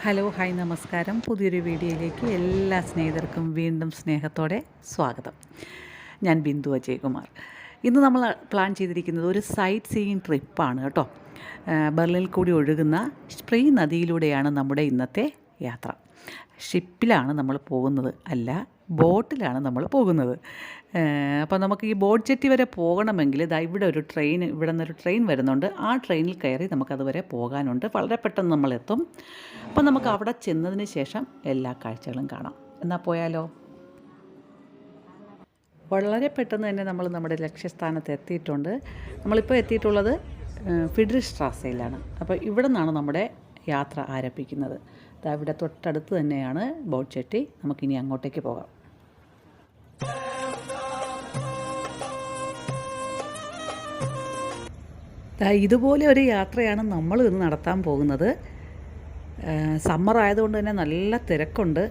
Hello hi നമസ്കാരം. പുതിയൊരു വീഡിയോയിലേക്ക് എല്ലാ സ്നേഹിതർക്കും വീണ്ടും സ്നേഹത്തോടെ സ്വാഗതം. ഞാൻ ബിന്ദു അജയ്കുമാർ. ഇന്ന് നമ്മൾ പ്ലാൻ ചെയ്തിരിക്കുന്നത് ഒരു സൈറ്റ് സീയിങ് ട്രിപ്പാണ് കേട്ടോ. ബെർലിനിൽ കൂടി ഒഴുകുന്ന സ്പ്രീ നദിയിലൂടെയാണ് നമ്മുടെ ഇന്നത്തെ യാത്ര. ഷിപ്പിലാണ് നമ്മൾ പോകുന്നത്, അല്ല ബോട്ടിലാണ് നമ്മൾ പോകുന്നത്. അപ്പോൾ നമുക്ക് ഈ ബോട്ട് ജെട്ടി വരെ പോകണമെങ്കിൽ ഇവിടെ നിന്നൊരു ട്രെയിൻ വരുന്നുണ്ട്. ആ ട്രെയിനിൽ കയറി നമുക്കതുവരെ പോകാനുണ്ട്. വളരെ പെട്ടെന്ന് നമ്മളെത്തും. അപ്പോൾ നമുക്ക് അവിടെ ചെന്നതിന് ശേഷം എല്ലാ കാഴ്ചകളും കാണാം. എന്നാൽ പോയാലോ? വളരെ പെട്ടെന്ന് തന്നെ നമ്മൾ നമ്മുടെ ലക്ഷ്യസ്ഥാനത്ത് എത്തിയിട്ടുണ്ട്. നമ്മളിപ്പോൾ എത്തിയിട്ടുള്ളത് ഫിഡ്രിഷ്ട്രാസയിലാണ്. അപ്പോൾ ഇവിടെ നിന്നാണ് നമ്മുടെ യാത്ര ആരംഭിക്കുന്നത്. ഇവിടെ തൊട്ടടുത്ത് തന്നെയാണ് ബോട്ട് ജെട്ടി. നമുക്കിനി അങ്ങോട്ടേക്ക് പോകാം. ഇതുപോലെ ഒരു യാത്രയാണ് നമ്മൾ ഇന്ന് നടത്താൻ പോകുന്നത്. സമ്മർ ആയതുകൊണ്ട് തന്നെ നല്ല തിരക്കുണ്ട്.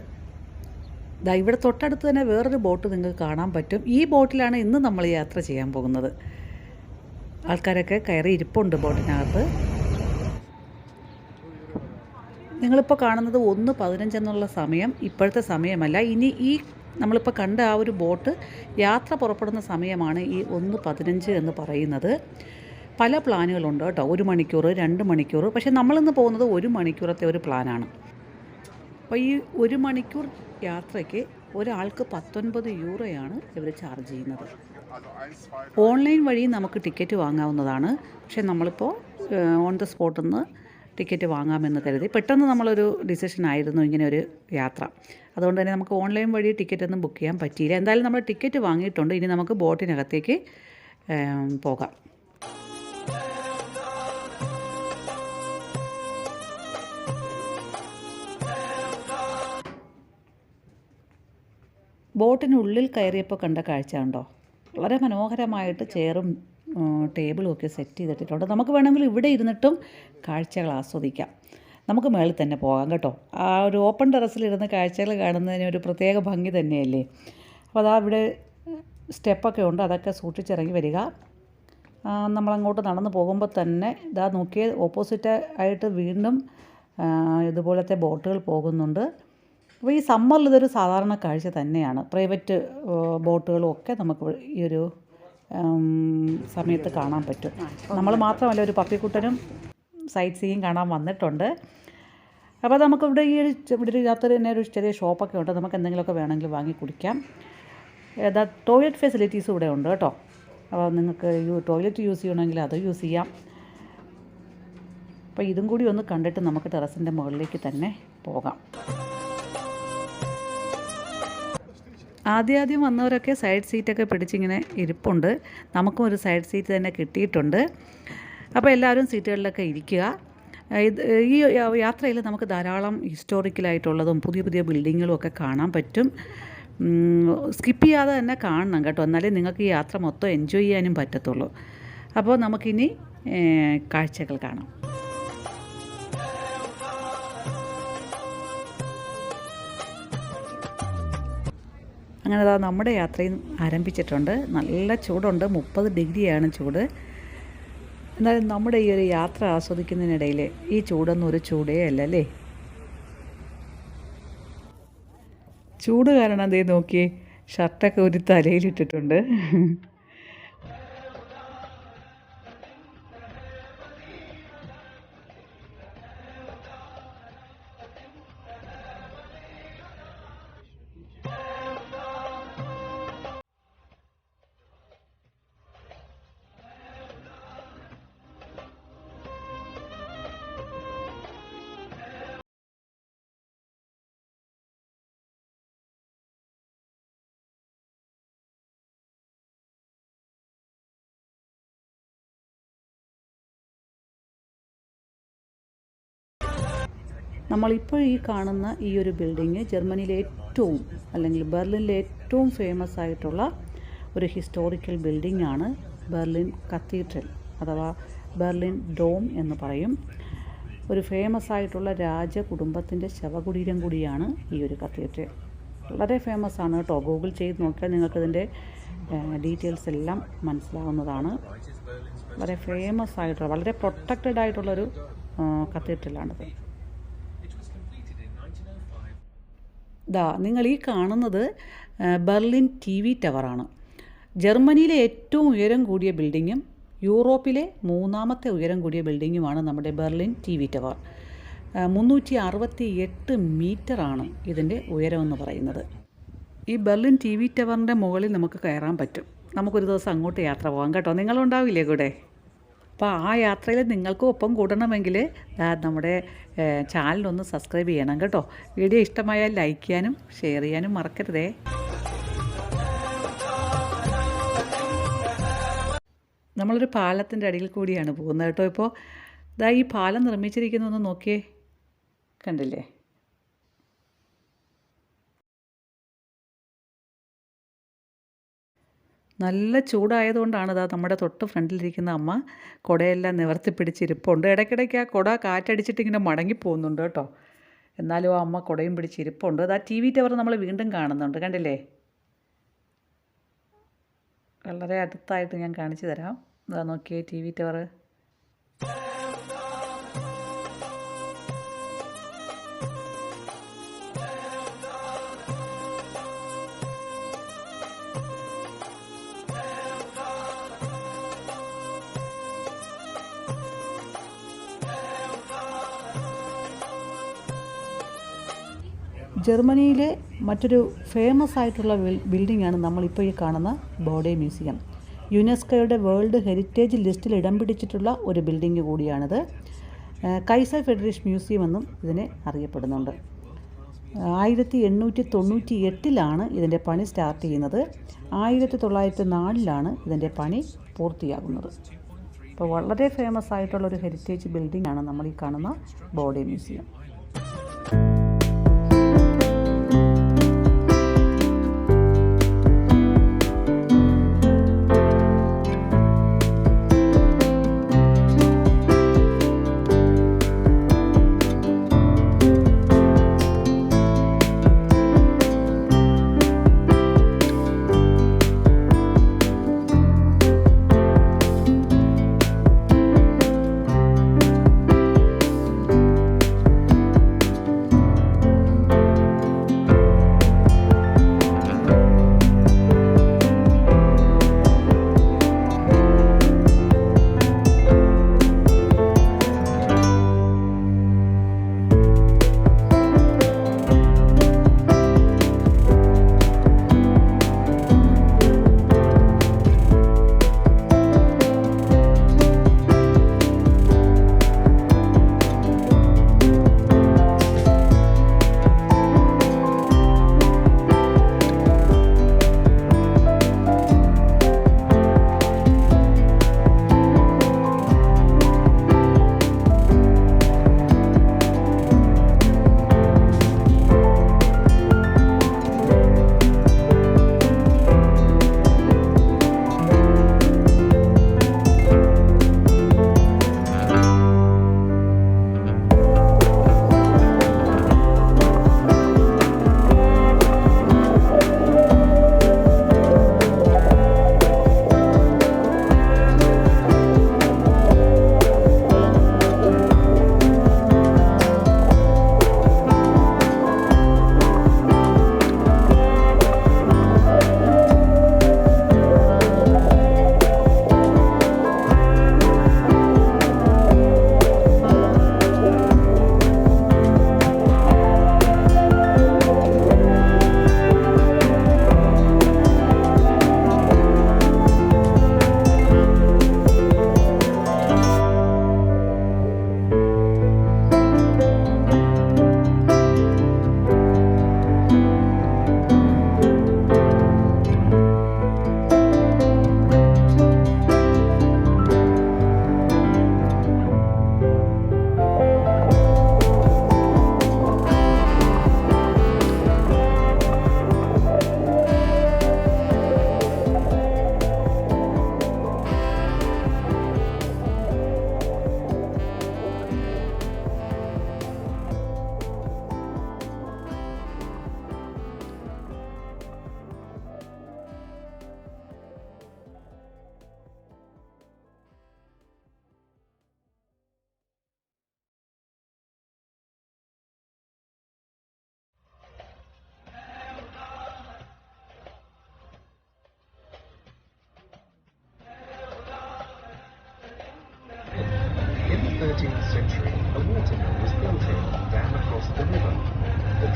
ഇവിടെ തൊട്ടടുത്ത് തന്നെ വേറൊരു ബോട്ട് നിങ്ങൾക്ക് കാണാൻ പറ്റും. ഈ ബോട്ടിലാണ് ഇന്ന് നമ്മൾ യാത്ര ചെയ്യാൻ പോകുന്നത്. ആൾക്കാരൊക്കെ കയറി ഇരിപ്പുണ്ട് ബോട്ടിനകത്ത്. നിങ്ങളിപ്പോൾ കാണുന്നത് 1:15 എന്നുള്ള സമയം ഇപ്പോഴത്തെ സമയമല്ല. ഇനി ഈ നമ്മളിപ്പോൾ കണ്ട ആ ഒരു ബോട്ട് യാത്ര പുറപ്പെടുന്ന സമയമാണ് ഈ 1:15 എന്ന് പറയുന്നത്. പല പ്ലാനുകളുണ്ട് കേട്ടോ. 1 മണിക്കൂർ, 2 മണിക്കൂർ. പക്ഷേ നമ്മളിന്ന് പോകുന്നത് 1 മണിക്കൂറത്തെ ഒരു പ്ലാനാണ്. അപ്പോൾ ഈ 1 മണിക്കൂർ യാത്രയ്ക്ക് ഒരാൾക്ക് 19 യൂറോയാണ് ഇവർ ചാർജ് ചെയ്യുന്നത്. ഓൺലൈൻ വഴി നമുക്ക് ടിക്കറ്റ് വാങ്ങാവുന്നതാണ്. പക്ഷേ നമ്മളിപ്പോൾ ഓൺ ദ സ്പോട്ടിൽ നിന്ന് ടിക്കറ്റ് വാങ്ങാമെന്ന് കരുതി. പെട്ടെന്ന് നമ്മളൊരു ഡിസിഷൻ ആയിരുന്നു ഇങ്ങനെ ഒരു യാത്ര. അതുകൊണ്ട് തന്നെ നമുക്ക് ഓൺലൈൻ വഴി ടിക്കറ്റൊന്നും ബുക്ക് ചെയ്യാൻ പറ്റിയില്ല. എന്തായാലും നമ്മൾ ടിക്കറ്റ് വാങ്ങിയിട്ടുണ്ട്. ഇനി നമുക്ക് ബോട്ടിനകത്തേക്ക് പോകാം. ബോട്ടിനുള്ളിൽ കയറിയപ്പോൾ കണ്ട കാഴ്ച ഉണ്ടോ? വളരെ മനോഹരമായിട്ട് ചെയറും ടേബിളും ഒക്കെ സെറ്റ് ചെയ്തിട്ടുണ്ട്. നമുക്ക് വേണമെങ്കിൽ ഇവിടെ ഇരുന്നിട്ടും കാഴ്ചകൾ ആസ്വദിക്കാം. നമുക്ക് മേളിൽ തന്നെ പോകാം കേട്ടോ. ആ ഒരു ഓപ്പൺ ടെറസിലിരുന്ന് കാഴ്ചകൾ കാണുന്നതിന് ഒരു പ്രത്യേക ഭംഗി തന്നെയല്ലേ. അപ്പോൾ ഇവിടെ സ്റ്റെപ്പൊക്കെ ഉണ്ട്. അതൊക്കെ സൂക്ഷിച്ചിറങ്ങി വരിക. നമ്മളങ്ങോട്ട് നടന്ന് പോകുമ്പോൾ തന്നെ നോക്കിയേ, ഓപ്പോസിറ്റ് ആയിട്ട് വീണ്ടും ഇതുപോലത്തെ ബോട്ടുകൾ പോകുന്നുണ്ട്. അപ്പോൾ ഈ സമ്മറിൽ ഇതൊരു സാധാരണ കാഴ്ച തന്നെയാണ്. പ്രൈവറ്റ് ബോട്ടുകളും ഒക്കെ നമുക്ക് ഈ ഒരു സമയത്ത് കാണാൻ പറ്റും. നമ്മൾ മാത്രമല്ല, ഒരു പപ്പിക്കുട്ടനും സൈറ്റ് സീയിങ് കാണാൻ വന്നിട്ടുണ്ട്. അപ്പോൾ നമുക്കിവിടെ ഇവിടെ ഒരു യാത്ര തന്നെ ഒരു ചെറിയ ഷോപ്പൊക്കെ ഉണ്ട്. നമുക്ക് എന്തെങ്കിലുമൊക്കെ വേണമെങ്കിൽ വാങ്ങി കുടിക്കാം. ടോയ്ലറ്റ് ഫെസിലിറ്റീസും ഇവിടെ ഉണ്ട് കേട്ടോ. അപ്പോൾ നിങ്ങൾക്ക് ടോയ്ലറ്റ് യൂസ് ചെയ്യണമെങ്കിൽ അത് യൂസ് ചെയ്യാം. അപ്പോൾ ഇതും കൂടി ഒന്ന് കണ്ടിട്ട് നമുക്ക് ടെറസിൻ്റെ മുകളിലേക്ക് തന്നെ പോകാം. ആദ്യം വന്നവരൊക്കെ സൈഡ് സീറ്റൊക്കെ പിടിച്ചിങ്ങനെ ഇരിപ്പുണ്ട്. നമുക്കും ഒരു സൈഡ് സീറ്റ് തന്നെ കിട്ടിയിട്ടുണ്ട്. അപ്പോൾ എല്ലാവരും സീറ്റുകളിലൊക്കെ ഇരിക്കുക. ഈ യാത്രയിൽ നമുക്ക് ധാരാളം ഹിസ്റ്റോറിക്കലായിട്ടുള്ളതും പുതിയ പുതിയ ബിൽഡിങ്ങുകളും ഒക്കെ കാണാൻ പറ്റും. സ്കിപ്പ് ചെയ്യാതെ തന്നെ കാണണം കേട്ടോ. എന്നാലേ നിങ്ങൾക്ക് ഈ യാത്ര മൊത്തം എൻജോയ് ചെയ്യാനും പറ്റത്തുള്ളൂ. അപ്പോൾ നമുക്കിനി കാഴ്ചകൾ കാണാം. അങ്ങനെ നമ്മുടെ യാത്രയും ആരംഭിച്ചിട്ടുണ്ട്. നല്ല ചൂടുണ്ട്. 30 ഡിഗ്രിയാണ് ചൂട്. എന്നാലും നമ്മുടെ ഈ ഒരു യാത്ര ആസ്വദിക്കുന്നതിനിടയിൽ ഈ ചൂടൊന്നും ഒരു ചൂടേ അല്ലല്ലേ. ചൂട് കാരണം അതേ നോക്കിയേ, ഷർട്ടൊക്കെ ഒരു തലയിലിട്ടിട്ടുണ്ട്. നമ്മളിപ്പോൾ ഈ കാണുന്ന ഈ ഒരു ബിൽഡിങ് ജർമ്മനിയിലെ ഏറ്റവും, അല്ലെങ്കിൽ ബെർലിനിലെ ഏറ്റവും ഫേമസ് ആയിട്ടുള്ള ഒരു ഹിസ്റ്റോറിക്കൽ ബിൽഡിംഗ് ആണ്. ബെർലിൻ കത്തീഡ്രൽ അഥവാ ബെർലിൻ ഡോം എന്ന് പറയും. ഒരു ഫേമസ് ആയിട്ടുള്ള രാജകുടുംബത്തിൻ്റെ ശവകുടീരം കൂടിയാണ് ഈ ഒരു കത്തീഡ്രൽ. വളരെ ഫേമസ് ആണ് കേട്ടോ. ഗൂഗിൾ ചെയ്ത് നോക്കിയാൽ നിങ്ങൾക്കിതിൻ്റെ ഡീറ്റെയിൽസ് എല്ലാം മനസ്സിലാവുന്നതാണ്. വളരെ ഫേമസ് ആയിട്ടുള്ള, വളരെ പ്രൊട്ടക്റ്റഡ് ആയിട്ടുള്ളൊരു കത്തീഡ്രലാണിത്. നിങ്ങൾ ഈ കാണുന്നത് ബെർലിൻ ടി വി ടവറാണ്. ജർമ്മനിയിലെ ഏറ്റവും ഉയരം കൂടിയ ബിൽഡിങ്ങും യൂറോപ്പിലെ മൂന്നാമത്തെ ഉയരം കൂടിയ ബിൽഡിങ്ങുമാണ് നമ്മുടെ ബെർലിൻ ടി വി ടവർ. 368 മീറ്ററാണ് ഇതിൻ്റെ ഉയരമെന്ന് പറയുന്നത്. ഈ ബെർലിൻ ടി വി ടവറിൻ്റെ മുകളിൽ നമുക്ക് കയറാൻ പറ്റും. നമുക്കൊരു ദിവസം അങ്ങോട്ട് യാത്ര പോകാം കേട്ടോ. നിങ്ങളുണ്ടാവില്ലേ കൂടെ? അപ്പോൾ ആ യാത്രയിൽ നിങ്ങൾക്കും ഒപ്പം കൂടണമെങ്കിൽ നമ്മുടെ ചാനലൊന്ന് സബ്സ്ക്രൈബ് ചെയ്യണം കേട്ടോ. വീഡിയോ ഇഷ്ടമായാൽ ലൈക്ക് ചെയ്യാനും ഷെയർ ചെയ്യാനും മറക്കരുതേ. നമ്മളൊരു പാലത്തിൻ്റെ അടിയിൽ കൂടിയാണ് പോകുന്നത് കേട്ടോ. ഇപ്പോൾ ഈ പാലം നിർമ്മിച്ചിരിക്കുന്നതൊന്ന് നോക്കിയേ, കണ്ടില്ലേ? നല്ല ചൂടായതുകൊണ്ടാണ് നമ്മുടെ തൊട്ട് ഫ്രണ്ടിലിരിക്കുന്ന അമ്മ കുടയെല്ലാം നിവർത്തിപ്പിടിച്ചിരിപ്പുണ്ട്. ഇടയ്ക്കിടയ്ക്ക് ആ കുട കാറ്റടിച്ചിട്ട് ഇങ്ങനെ മടങ്ങിപ്പോകുന്നുണ്ട് കേട്ടോ. എന്നാലും ആ അമ്മ കുടയും പിടിച്ചിരിപ്പുണ്ട്. ടി വി ടവർ നമ്മൾ വീണ്ടും കാണുന്നുണ്ട്, കണ്ടില്ലേ? വളരെ അടുത്തായിട്ട് ഞാൻ കാണിച്ചു തരാം. നോക്കിയേ ടി വി ടവർ. ജർമ്മനിയിലെ മറ്റൊരു ഫേമസ് ആയിട്ടുള്ള ബിൽഡിങ്ങാണ് നമ്മളിപ്പോൾ ഈ കാണുന്ന ബോഡെ മ്യൂസിയം. യുനെസ്കോയുടെ വേൾഡ് ഹെറിറ്റേജ് ലിസ്റ്റിൽ ഇടം പിടിച്ചിട്ടുള്ള ഒരു ബിൽഡിംഗ് കൂടിയാണിത്. കൈസർ ഫെഡറിഷ് മ്യൂസിയം എന്നും ഇതിനെ അറിയപ്പെടുന്നുണ്ട്. 1898 ഇതിൻ്റെ പണി സ്റ്റാർട്ട് ചെയ്യുന്നത്. 1904 ഇതിൻ്റെ പണി പൂർത്തിയാകുന്നത്. അപ്പോൾ വളരെ ഫേമസ് ആയിട്ടുള്ളൊരു ഹെറിറ്റേജ് ബിൽഡിംഗാണ് നമ്മൾ ഈ കാണുന്ന Bode museum.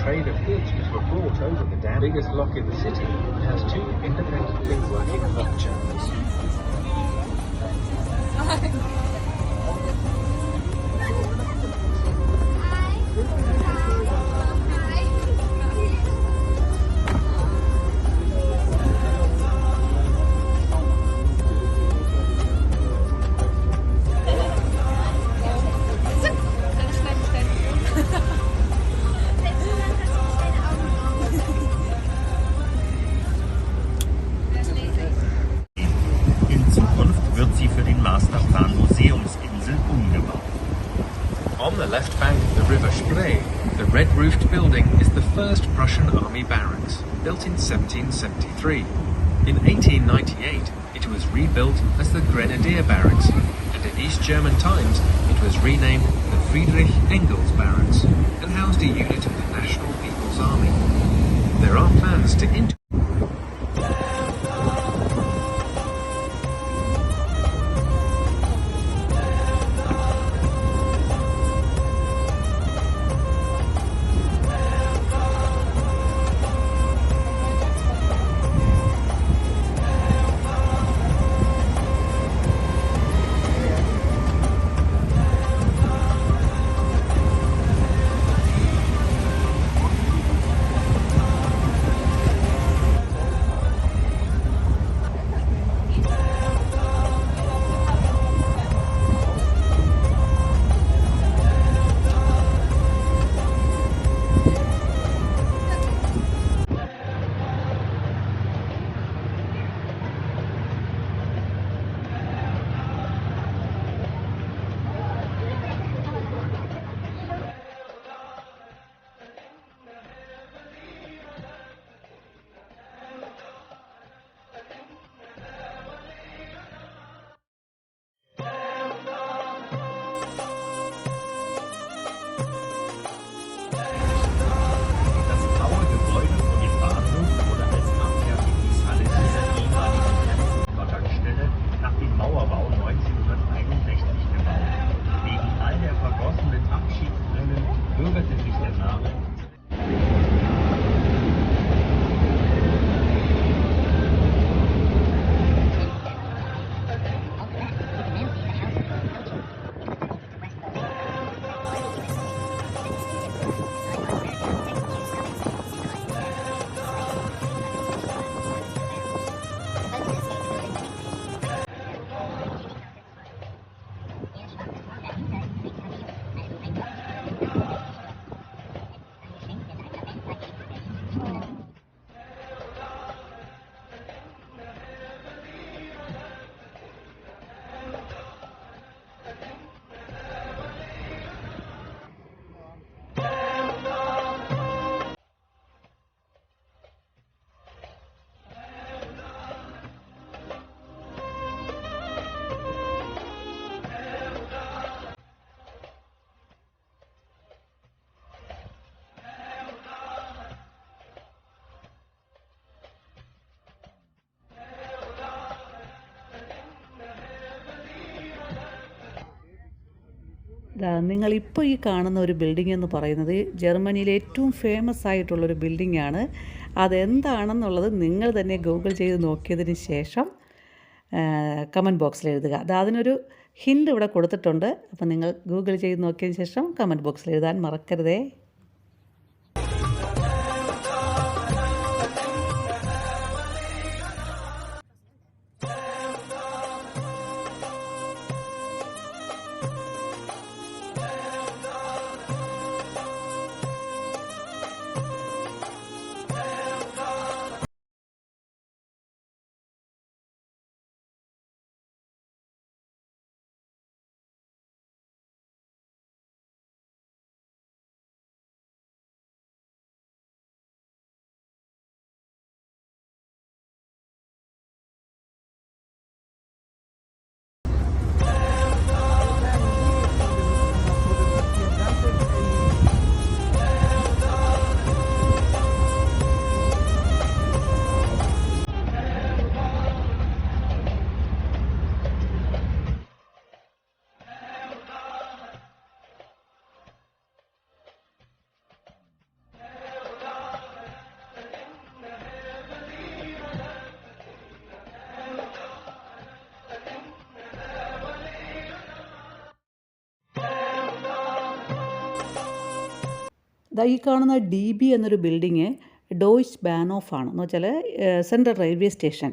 trade of goods which were brought over the dam. The biggest lock in the city, it has two independently working lock chambers. In Zukunft wird sie für den Masterplan Museumsinsel umgebaut. On the left bank of the river Spree, the red-roofed building is the first Prussian army barracks, built in 1773. In 1898, it was rebuilt as the Grenadier Barracks, and in East German times, it was renamed the Friedrich Engels Barracks and housed a unit of the National People's Army. There are plans to Das blaue Gebäude vor dem Bahnhof wurde als Abfertigungshalle dieser ehemaligen Grenzübergangsstelle nach dem Mauerbau 1961 gebaut. Wegen all der vergossenen Abschiedsbrennen bürgerte sich der Name നിങ്ങളിപ്പോൾ ഈ കാണുന്ന ഒരു building എന്ന് പറയുന്നത് ജർമ്മനിയിലെ ഏറ്റവും famous ആയിട്ടുള്ളൊരു building ആണ്. അതെന്താണെന്നുള്ളത് നിങ്ങൾ തന്നെ ഗൂഗിൾ ചെയ്ത് നോക്കിയതിന് ശേഷം കമൻറ്റ് ബോക്സിൽ എഴുതുക. അതിനൊരു ഹിൻ്റ് ഇവിടെ കൊടുത്തിട്ടുണ്ട്. അപ്പോൾ നിങ്ങൾ ഗൂഗിൾ ചെയ്ത് നോക്കിയതിന് ശേഷം കമൻറ്റ് ബോക്സിൽ എഴുതാൻ മറക്കരുതേ. ഈ കാണുന്ന DB എന്നൊരു ബിൽഡിങ് ഡോയ്ച്ച് ബാനോഫ് ആണ്. എന്ന് വെച്ചാൽ സെൻട്രൽ റെയിൽവേ സ്റ്റേഷൻ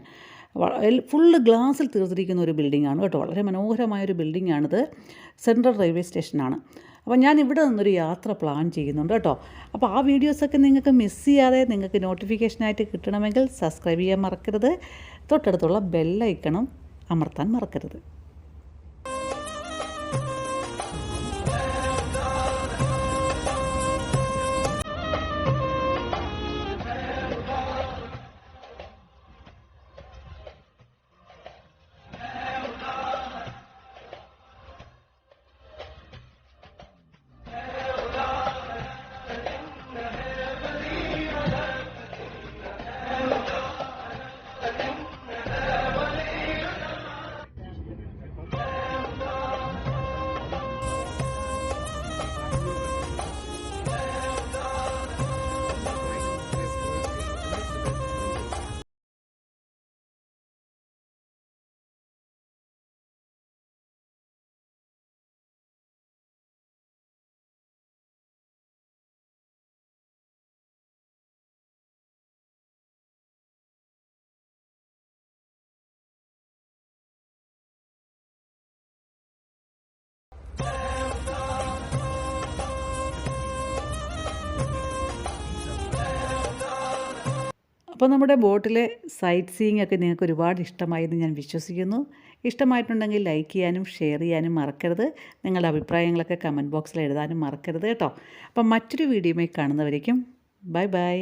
ഫുള്ള് ഗ്ലാസ്സിൽ തീർത്തിരിക്കുന്ന ഒരു ബിൽഡിങ്ങാണ് കേട്ടോ. വളരെ മനോഹരമായൊരു ബിൽഡിങ്ങാണിത്. സെൻട്രൽ റെയിൽവേ സ്റ്റേഷനാണ്. അപ്പോൾ ഞാൻ ഇവിടെ നിന്നൊരു യാത്ര പ്ലാൻ ചെയ്യുന്നുണ്ട് കേട്ടോ. അപ്പോൾ ആ വീഡിയോസൊക്കെ നിങ്ങൾക്ക് മിസ് ചെയ്യാതെ നിങ്ങൾക്ക് നോട്ടിഫിക്കേഷനായിട്ട് കിട്ടണമെങ്കിൽ സബ്സ്ക്രൈബ് ചെയ്യാൻ മറക്കരുത്. തൊട്ടടുത്തുള്ള ബെല്ലൈക്കണം അമർത്താൻ മറക്കരുത്. അപ്പോൾ നമ്മുടെ ബോട്ടിലെ സൈറ്റ് സീയിങ് ഒക്കെ നിങ്ങൾക്ക് ഒരുപാട് ഇഷ്ടമായെന്ന് ഞാൻ വിശ്വസിക്കുന്നു. ഇഷ്ടമായിട്ടുണ്ടെങ്കിൽ ലൈക്ക് ചെയ്യാനും ഷെയർ ചെയ്യാനും മറക്കരുത്. നിങ്ങളുടെ അഭിപ്രായങ്ങളൊക്കെ കമൻറ്റ് ബോക്സിൽ എഴുതാനും മറക്കരുത് കേട്ടോ. അപ്പം മറ്റൊരു വീഡിയോയുമായി കാണുന്നവരേക്കും ബൈ ബൈ.